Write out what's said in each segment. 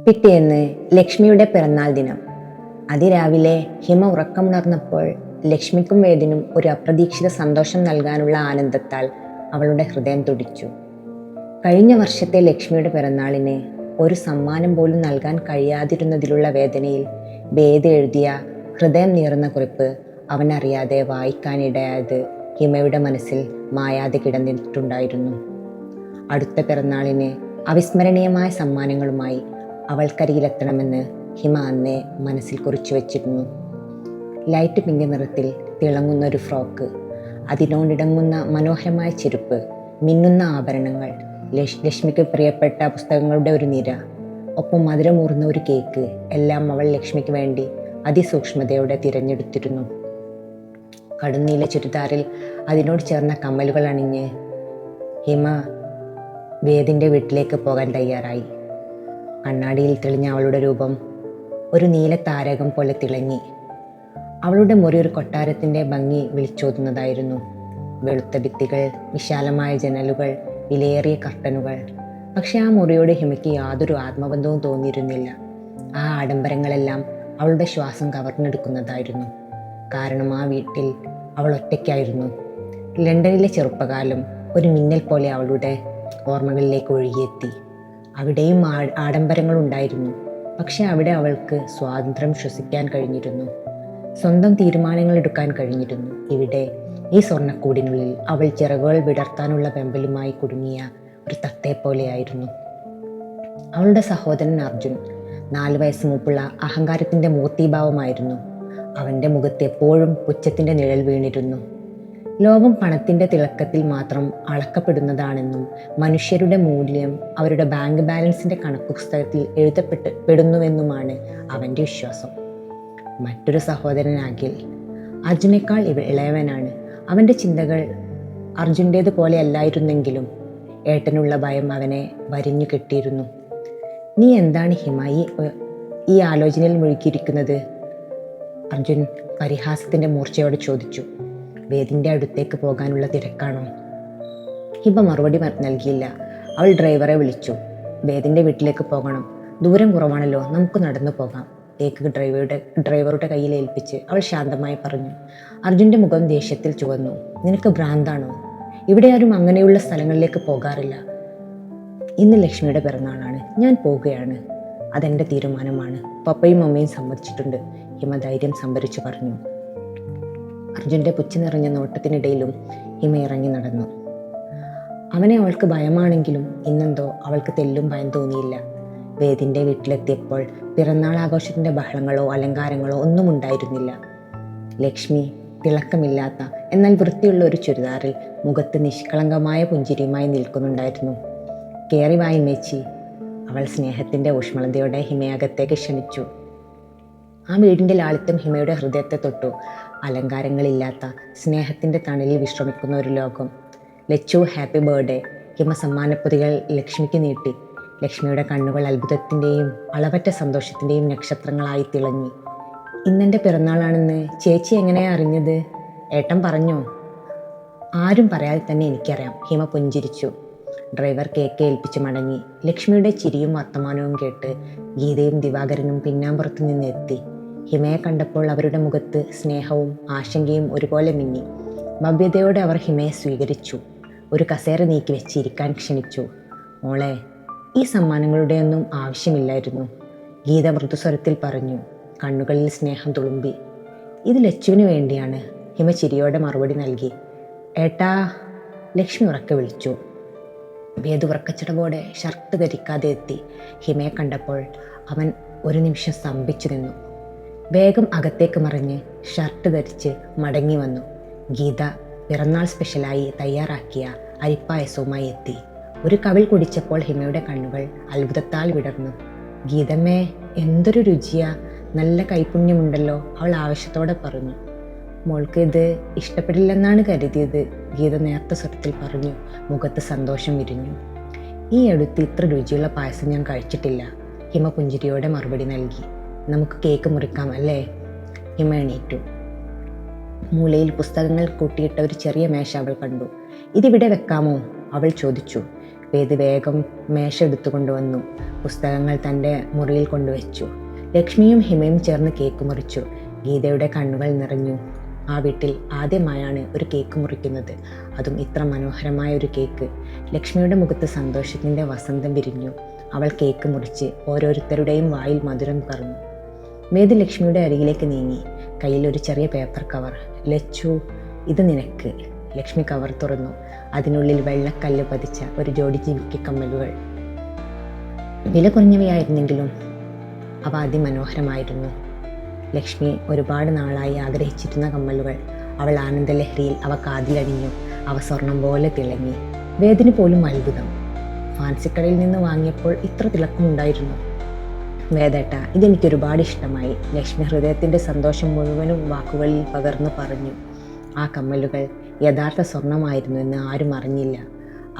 പിറ്റേന്ന് ലക്ഷ്മിയുടെ പിറന്നാൾ ദിനം. അതിരാവിലെ ഹിമ ഉറക്കമുണർന്നപ്പോൾ ലക്ഷ്മിക്കും വേദിനും ഒരു അപ്രതീക്ഷിത സന്തോഷം നൽകാനുള്ള ആനന്ദത്താൽ അവളുടെ ഹൃദയം തുടിച്ചു. കഴിഞ്ഞ വർഷത്തെ ലക്ഷ്മിയുടെ പിറന്നാളിന് ഒരു സമ്മാനം പോലും നൽകാൻ കഴിയാതിരുന്നതിലുള്ള വേദനയിൽ വേദി എഴുതിയ ഹൃദയം നീറുന്ന കുറിപ്പ് അവനറിയാതെ വായിക്കാനിടയായത് ഹിമയുടെ മനസ്സിൽ മായാതെ കിടന്നിട്ടുണ്ടായിരുന്നു. അടുത്ത പിറന്നാളിന് അവിസ്മരണീയമായ സമ്മാനങ്ങളുമായി അവൾക്കരികിലെത്തണമെന്ന് ഹിമ അന്നേ മനസ്സിൽ കുറിച്ചു വച്ചിരുന്നു. ലൈറ്റ് പിങ്ക് നിറത്തിൽ തിളങ്ങുന്ന ഒരു ഫ്രോക്ക്, അതിനോടിടങ്ങുന്ന മനോഹരമായ ചെരുപ്പ്, മിന്നുന്ന ആഭരണങ്ങൾ, ലക്ഷ്മിക്ക് പ്രിയപ്പെട്ട പുസ്തകങ്ങളുടെ ഒരു നിര, ഒപ്പം മധുരമൂർന്ന ഒരു കേക്ക്, എല്ലാം അവൾ ലക്ഷ്മിക്ക് വേണ്ടി അതിസൂക്ഷ്മതയോടെ തിരഞ്ഞെടുത്തിരുന്നു. കടുന്നീല ചുരിദാറിൽ അതിനോട് ചേർന്ന കമ്മലുകൾ അണിഞ്ഞ് ഹിമ വേദിൻ്റെ വീട്ടിലേക്ക് പോകാൻ തയ്യാറായി. കണ്ണാടിയിൽ തെളിഞ്ഞ അവളുടെ രൂപം ഒരു നീല താരകം പോലെ തിളങ്ങി. അവളുടെ മുറി ഒരു കൊട്ടാരത്തിൻ്റെ ഭംഗി വിളിച്ചോതുന്നതായിരുന്നു. വെളുത്ത ഭിത്തികൾ, വിശാലമായ ജനലുകൾ, വിലയേറിയ കർട്ടനുകൾ. പക്ഷെ ആ മുറിയോട് ഹിമയ്ക്ക് യാതൊരു ആത്മബന്ധവും തോന്നിയിരുന്നില്ല. ആ ആഡംബരങ്ങളെല്ലാം അവളുടെ ശ്വാസം കവർന്നെടുക്കുന്നതായിരുന്നു. കാരണം ആ വീട്ടിൽ അവൾ ഒറ്റയ്ക്കായിരുന്നു. ലണ്ടനിലെ ചെറുപ്പകാലം ഒരു മിന്നൽ പോലെ അവളുടെ ഓർമ്മകളിലേക്ക് ഒഴുകിയെത്തി. അവിടെയും ആഡംബരങ്ങളുണ്ടായിരുന്നു. പക്ഷെ അവിടെ അവൾക്ക് സ്വാതന്ത്ര്യം ശ്വസിക്കാൻ കഴിഞ്ഞിരുന്നു. സ്വന്തം തീരുമാനങ്ങൾ എടുക്കാൻ കഴിഞ്ഞിരുന്നു. ഇവിടെ ഈ സ്വർണ്ണക്കൂടിനുള്ളിൽ അവൾ ചിറകുകൾ വിടർത്താനുള്ള വെമ്പലുമായി കുടുങ്ങിയ ഒരു തത്തയെപ്പോലെയായിരുന്നു. അവളുടെ സഹോദരൻ അർജുൻ 4 വയസ്സ് മുമ്പുള്ള അഹങ്കാരത്തിൻ്റെ മൂർത്തീഭാവമായിരുന്നു. അവൻ്റെ മുഖത്ത് എപ്പോഴും പുച്ഛത്തിൻ്റെ നിഴൽ വീണിരുന്നു. ലോകം പണത്തിൻ്റെ തിളക്കത്തിൽ മാത്രം അളക്കപ്പെടുന്നതാണെന്നും മനുഷ്യരുടെ മൂല്യം അവരുടെ ബാങ്ക് ബാലൻസിൻ്റെ കണക്ക് പുസ്തകത്തിൽ എഴുതപ്പെടുന്നുവെന്നുമാണ് അവൻ്റെ വിശ്വാസം. മറ്റൊരു സഹോദരൻ അഖിൽ അർജുനേക്കാൾ ഇളയവനാണ്. അവൻ്റെ ചിന്തകൾ അർജുൻ്റേതുപോലെ അല്ലായിരുന്നെങ്കിലും ഏട്ടനുള്ള ഭയം അവനെ വരിഞ്ഞു കെട്ടിയിരുന്നു. നീ എന്താണ് ഹിമ ഈ ആലോചനയിൽ മുഴുകിയിരിക്കുന്നത്? അർജുൻ പരിഹാസത്തിൻ്റെ മൂർച്ചയോടെ ചോദിച്ചു. വേദിൻ്റെ അടുത്തേക്ക് പോകാനുള്ള തിരക്കാണോ? ഹിമ മറുപടി നൽകിയില്ല. അവൾ ഡ്രൈവറെ വിളിച്ചു. വേദിൻ്റെ വീട്ടിലേക്ക് പോകണം, ദൂരം കുറവാണല്ലോ, നമുക്ക് നടന്നു പോകാം. കേക്ക് ഡ്രൈവറുടെ കയ്യിൽ ഏൽപ്പിച്ച് അവൾ ശാന്തമായി പറഞ്ഞു. അർജുൻ്റെ മുഖം ദേഷ്യത്തിൽ ചുവന്നു. നിനക്ക് ഭ്രാന്താണോ? ഇവിടെ ആരും അങ്ങനെയുള്ള സ്ഥലങ്ങളിലേക്ക് പോകാറില്ല. ഇന്ന് ലക്ഷ്മിയുടെ പിറന്നാളാണ്, ഞാൻ പോവുകയാണ്. അതെൻ്റെ തീരുമാനമാണ്. പപ്പയും അമ്മയും സമ്മതിച്ചിട്ടുണ്ട്, ഹിമ ധൈര്യം സംഭരിച്ചു പറഞ്ഞു. അർജുൻ്റെ പുച്ഛ നിറഞ്ഞ നോട്ടത്തിനിടയിലും ഹിമ ഇറങ്ങി നടന്നു. അവനെ അവൾക്ക് ഭയമാണെങ്കിലും ഇന്നെന്തോ അവൾക്ക് തെല്ലും ഭയം തോന്നിയില്ല. വേദിൻ്റെ വീട്ടിലെത്തിയപ്പോൾ പിറന്നാൾ ആഘോഷത്തിൻ്റെ ബഹളങ്ങളോ അലങ്കാരങ്ങളോ ഒന്നും ഉണ്ടായിരുന്നില്ല. ലക്ഷ്മി തിളക്കമില്ലാത്ത എന്നാൽ വൃത്തിയുള്ള ഒരു ചുരിദാറിൽ മുഖത്ത് നിഷ്കളങ്കമായ പുഞ്ചിരിയുമായി നിൽക്കുന്നുണ്ടായിരുന്നു. കേറി വായി മേച്ചി, അവൾ സ്നേഹത്തിൻ്റെ ഊഷ്മളതയോടെ ഹിമയകത്തേക്ക് ക്ഷണിച്ചു. ആ വീടിൻ്റെ ലാളിത്യം ഹിമയുടെ ഹൃദയത്തെ തൊട്ടു. അലങ്കാരങ്ങളില്ലാത്ത സ്നേഹത്തിൻ്റെ തണലിൽ വിശ്രമിക്കുന്ന ഒരു ലോകം. Lachu, happy birthday. ഹിമ സമ്മാനപ്പൊതികൾ ലക്ഷ്മിക്ക് നീട്ടി. ലക്ഷ്മിയുടെ കണ്ണുകൾ അത്ഭുതത്തിൻ്റെയും അളവറ്റ സന്തോഷത്തിൻ്റെയും നക്ഷത്രങ്ങളായി തിളങ്ങി. ഇന്നെൻ്റെ പിറന്നാളാണെന്ന് ചേച്ചി എങ്ങനെയാ അറിഞ്ഞത്? ഏട്ടൻ പറഞ്ഞോ? ആരും പറയാതെ തന്നെ എനിക്കറിയാം, ഹിമ പുഞ്ചിരിച്ചു. ഡ്രൈവർ കേക്ക് ഏൽപ്പിച്ച് മടങ്ങി. ലക്ഷ്മിയുടെ ചിരിയും വർത്തമാനവും കേട്ട് ഗീതയും ദിവാകരനും പിന്നാമ്പുറത്ത് നിന്ന് എത്തി. ഹിമയെ കണ്ടപ്പോൾ അവരുടെ മുഖത്ത് സ്നേഹവും ആശങ്കയും ഒരുപോലെ മിന്നി. ഭവ്യതയോടെ അവർ ഹിമയെ സ്വീകരിച്ചു. ഒരു കസേര നീക്കി വെച്ച് ഇരിക്കാൻ ക്ഷണിച്ചു. മോളെ, ഈ സമ്മാനങ്ങളുടെയൊന്നും ആവശ്യമില്ലായിരുന്നു, ഗീത മൃദുസ്വരത്തിൽ പറഞ്ഞു. കണ്ണുകളിൽ സ്നേഹം തുളുമ്പി. ഇത് ലച്ചുവിന് വേണ്ടിയാണ്, ഹിമ ചിരിയോടെ മറുപടി നൽകി. ഏട്ടാ, ലക്ഷ്മി ഉറക്കെ വിളിച്ചു. വേദു ഉറക്കച്ചടവോടെ ഷർട്ട് ധരിക്കാതെ എത്തി. ഹിമയെ കണ്ടപ്പോൾ അവൻ ഒരു നിമിഷം സ്തംഭിച്ചു നിന്നു. വേഗം അകത്തേക്ക് മറിഞ്ഞ് ഷർട്ട് ധരിച്ച് മടങ്ങി വന്നു. ഗീത പിറന്നാൾ സ്പെഷ്യലായി തയ്യാറാക്കിയ അരിപ്പായസവുമായി എത്തി. ഒരു കവിൾ കുടിച്ചപ്പോൾ ഹിമയുടെ കണ്ണുകൾ അത്ഭുതത്താൽ വിടർന്നു. ഗീതമ്മേ, എന്തൊരു രുചിയാ, നല്ല കൈപുണ്യമുണ്ടല്ലോ, അവൾ ആവശ്യത്തോടെ പറഞ്ഞു. മോൾക്ക് ഇത് ഇഷ്ടപ്പെടില്ലെന്നാണ് കരുതിയത്, ഗീത നേർത്ത സ്വരത്തിൽ പറഞ്ഞു. മുഖത്ത് സന്തോഷം വിരിഞ്ഞു. ഈ അടുത്ത് ഇത്ര രുചിയുള്ള പായസം ഞാൻ കഴിച്ചിട്ടില്ല, ഹിമ പുഞ്ചിരിയോടെ മറുപടി നൽകി. നമുക്ക് കേക്ക് മുറിക്കാം അല്ലേ? ഹിമ എണീറ്റു. മൂലയിൽ പുസ്തകങ്ങൾ കൂട്ടിയിട്ട ഒരു ചെറിയ മേശ അവൾ കണ്ടു. ഇതിവിടെ വെക്കാമോ? അവൾ ചോദിച്ചു. വേദ് വേഗം മേശ എടുത്തുകൊണ്ടുവന്നു. പുസ്തകങ്ങൾ തൻ്റെ മുറിയിൽ കൊണ്ടുവച്ചു. ലക്ഷ്മിയും ഹിമയും ചേർന്ന് കേക്ക് മുറിച്ചു. ഗീതയുടെ കണ്ണുകൾ നിറഞ്ഞു. ആ വീട്ടിൽ ആദ്യമായാണ് ഒരു കേക്ക് മുറിക്കുന്നത്, അതും ഇത്ര മനോഹരമായ ഒരു കേക്ക്. ലക്ഷ്മിയുടെ മുഖത്ത് സന്തോഷത്തിൻ്റെ വസന്തം വിരിഞ്ഞു. അവൾ കേക്ക് മുറിച്ച് ഓരോരുത്തരുടെയും വായിൽ മധുരം കറന്നു. വേദ് ലക്ഷ്മിയുടെ അരികിലേക്ക് നീങ്ങി. കയ്യിൽ ഒരു ചെറിയ പേപ്പർ കവർ. ലച്ചു, ഇത് നിനക്ക്. ലക്ഷ്മി കവർ തുറന്നു. അതിനുള്ളിൽ വെള്ളക്കല്ല് പതിച്ച ഒരു ജോഡി ജിമിക്കിക്കമ്മലുകൾ. വില കുറഞ്ഞവയായിരുന്നെങ്കിലും അവ അതിമനോഹരമായിരുന്നു. ലക്ഷ്മി ഒരുപാട് നാളായി ആഗ്രഹിച്ചിരുന്ന കമ്മലുകൾ. അവൾ ആനന്ദലഹരിയിൽ അവ കാതിലണിഞ്ഞു. അവ സ്വർണം പോലെ തിളങ്ങി. വേദിന് പോലും അത്ഭുതം. ഫാൻസിക്കടയിൽ നിന്ന് വാങ്ങിയപ്പോൾ ഇത്ര തിളക്കമുണ്ടായിരുന്നു. വേദേട്ട, ഇതെനിക്ക് ഒരുപാട് ഇഷ്ടമായി. ലക്ഷ്മി ഹൃദയത്തിൻ്റെ സന്തോഷം മുഴുവനും വാക്കുകളിൽ പകർന്നു പറഞ്ഞു. ആ കമ്മലുകൾ യഥാർത്ഥ സ്വർണമായിരുന്നു എന്ന് ആരും അറിഞ്ഞില്ല.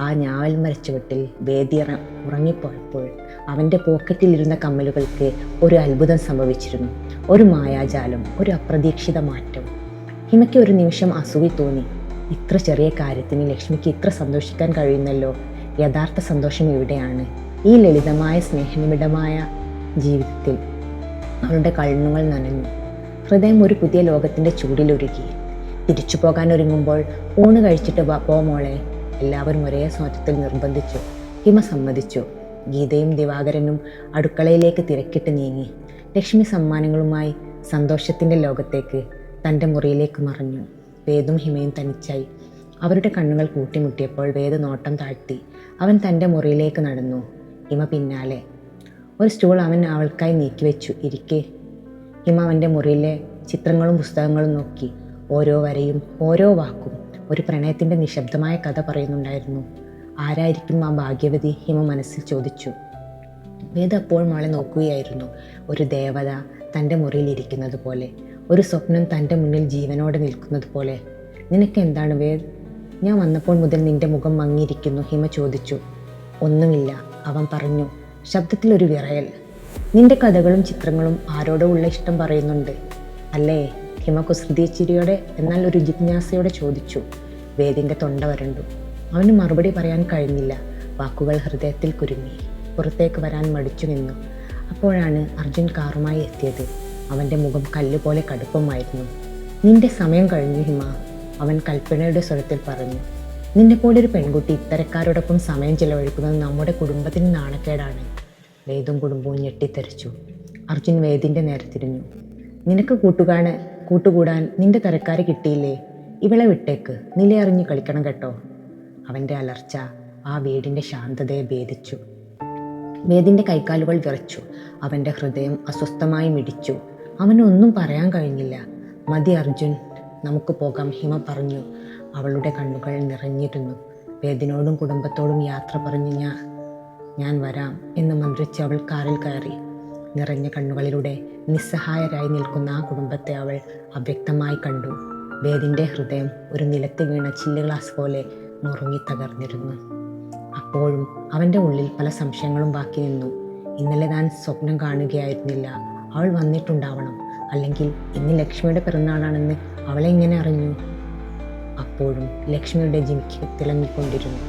ആ ഞാവൽ മരച്ചുവട്ടിൽ വേദി ഉറങ്ങിപ്പോയപ്പോൾ അവൻ്റെ പോക്കറ്റിലിരുന്ന കമ്മലുകൾക്ക് ഒരു അത്ഭുതം സംഭവിച്ചിരുന്നു. ഒരു മായാജാലം, ഒരു അപ്രതീക്ഷിത മാറ്റം. ഹിമയ്ക്ക് ഒരു നിമിഷം അസൂയ തോന്നി. ഇത്ര ചെറിയ കാര്യത്തിന് ലക്ഷ്മിക്ക് ഇത്ര സന്തോഷിക്കാൻ കഴിയുന്നല്ലോ. യഥാർത്ഥ സന്തോഷം ഇവിടെയാണ്, ഈ ലളിതമായ സ്നേഹനിബിഡമായ ജീവിതത്തിൽ. അവളുടെ കണ്ണുകൾ നനഞ്ഞു. ഹൃദയം ഒരു പുതിയ ലോകത്തിൻ്റെ ചൂടിലൊരുക്കി. തിരിച്ചു പോകാൻ ഒരുങ്ങുമ്പോൾ ഊണ് കഴിച്ചിട്ട് പോ മോളെ, എല്ലാവരും ഒരേ സ്വരത്തിൽ നിർബന്ധിച്ചു. ഹിമ സമ്മതിച്ചു. ഗീതയും ദിവാകരനും അടുക്കളയിലേക്ക് തിരക്കിട്ട് നീങ്ങി. ലക്ഷ്മി സമ്മാനങ്ങളുമായി സന്തോഷത്തിൻ്റെ ലോകത്തേക്ക് തൻ്റെ മുറിയിലേക്ക് മറഞ്ഞു. വേദും ഹിമയും തനിച്ചായി. അവരുടെ കണ്ണുകൾ കൂട്ടിമുട്ടിയപ്പോൾ വേദ് നോട്ടം താഴ്ത്തി. അവൻ തൻ്റെ മുറിയിലേക്ക് നടന്നു. ഹിമ പിന്നാലെ. ഒരു സ്റ്റൂൾ അവൻ അവൾക്കായി നീക്കിവെച്ചു. ഇരിക്കെ. ഹിമ അവൻ്റെ മുറിയിലെ ചിത്രങ്ങളും പുസ്തകങ്ങളും നോക്കി. ഓരോ വരയും ഓരോ വാക്കും ഒരു പ്രണയത്തിൻ്റെ നിശബ്ദമായ കഥ പറയുന്നുണ്ടായിരുന്നു. ആരായിരിക്കും ആ ഭാഗ്യവതി? ഹിമ മനസ്സിൽ ചോദിച്ചു. വേദ് അപ്പോൾ മോളെ നോക്കുകയായിരുന്നു. ഒരു ദേവത തൻ്റെ മുറിയിൽ ഇരിക്കുന്നത് പോലെ, ഒരു സ്വപ്നം തൻ്റെ മുന്നിൽ ജീവനോടെ നിൽക്കുന്നത് പോലെ. നിനക്ക് എന്താണ് വേദ്? ഞാൻ വന്നപ്പോൾ മുതൽ നിന്റെ മുഖം മങ്ങിയിരിക്കുന്നു, ഹിമ ചോദിച്ചു. ഒന്നുമില്ല, അവൻ പറഞ്ഞു, ശബ്ദത്തിലൊരു വിറയൽ. നിന്റെ കഥകളും ചിത്രങ്ങളും ആരോടോ ഉള്ള ഇഷ്ടം പറയുന്നുണ്ട് അല്ലേ? ഹിമ കുസൃതിച്ചിരിയോടെ എന്നാൽ ഒരു ജിജ്ഞാസയോടെ ചോദിച്ചു. വേദിൻ്റെ തൊണ്ട വരണ്ടു. അവന് മറുപടി പറയാൻ കഴിഞ്ഞില്ല. വാക്കുകൾ ഹൃദയത്തിൽ കുരുങ്ങി. പുറത്തേക്ക് വരാൻ മടിച്ചു നിന്നു. അപ്പോഴാണ് അർജുൻ കാറുമായി എത്തിയത്. അവൻ്റെ മുഖം കല്ലുപോലെ കടുപ്പമായിരുന്നു. നിന്റെ സമയം കഴിഞ്ഞു ഹിമ, അവൻ കൽപ്പനയുടെ സ്വരത്തിൽ പറഞ്ഞു. നിന്നെ പോലൊരു പെൺകുട്ടി ഇത്തരക്കാരോടൊപ്പം സമയം ചെലവഴിക്കുന്നത് നമ്മുടെ കുടുംബത്തിന് നാണക്കേടാണ്. വേദും കുടുംബവും ഞെട്ടിത്തെറിച്ചു. അർജുൻ വേദിൻ്റെ നേരെ തിരിഞ്ഞു. നിനക്ക് കൂട്ടുകൂടാൻ നിന്റെ തരക്കാരെ കിട്ടിയില്ലേ? ഇവളെ വിട്ടേക്ക്, നിലയറിഞ്ഞ് കളിക്കണം കേട്ടോ. അവൻ്റെ അലർച്ച ആ വീടിൻ്റെ ശാന്തതയെ ഭേദിച്ചു. വേദിൻ്റെ കൈക്കാലുകൾ വിറച്ചു. അവൻ്റെ ഹൃദയം അസ്വസ്ഥമായി മിടിച്ചു. അവനൊന്നും പറയാൻ കഴിഞ്ഞില്ല. മതി അർജുൻ, നമുക്ക് പോകാം, ഹിമ പറഞ്ഞു. അവളുടെ കണ്ണുകൾ നിറഞ്ഞിരുന്നു. വേദിനോടും കുടുംബത്തോടും യാത്ര പറഞ്ഞ് ഞാൻ വരാം എന്ന് മന്ത്രിച്ച് അവൾ കാറിൽ കയറി. നിറഞ്ഞ കണ്ണുകളിലൂടെ നിസ്സഹായരായി നിൽക്കുന്ന ആ കുടുംബത്തെ അവൾ അവ്യക്തമായി കണ്ടു. വേദിൻ്റെ ഹൃദയം ഒരു നിലത്ത് വീണ ചില്ല് ഗ്ലാസ് പോലെ നുറുങ്ങി തകർന്നിരുന്നു. അപ്പോഴും അവൻ്റെ ഉള്ളിൽ പല സംശയങ്ങളും ബാക്കി നിന്നു. ഇന്നലെ താൻ സ്വപ്നം കാണുകയായിരുന്നില്ല. അവൾ വന്നിട്ടുണ്ടാവണം. അല്ലെങ്കിൽ ഇന്ന് ലക്ഷ്മിയുടെ പിറന്നാളാണെന്ന് അവളെ ഇങ്ങനെ അറിഞ്ഞു. അപ്പോഴും ലക്ഷ്മിയുടെ ജിമിക്ക് തിളങ്ങിക്കൊണ്ടിരുന്നു.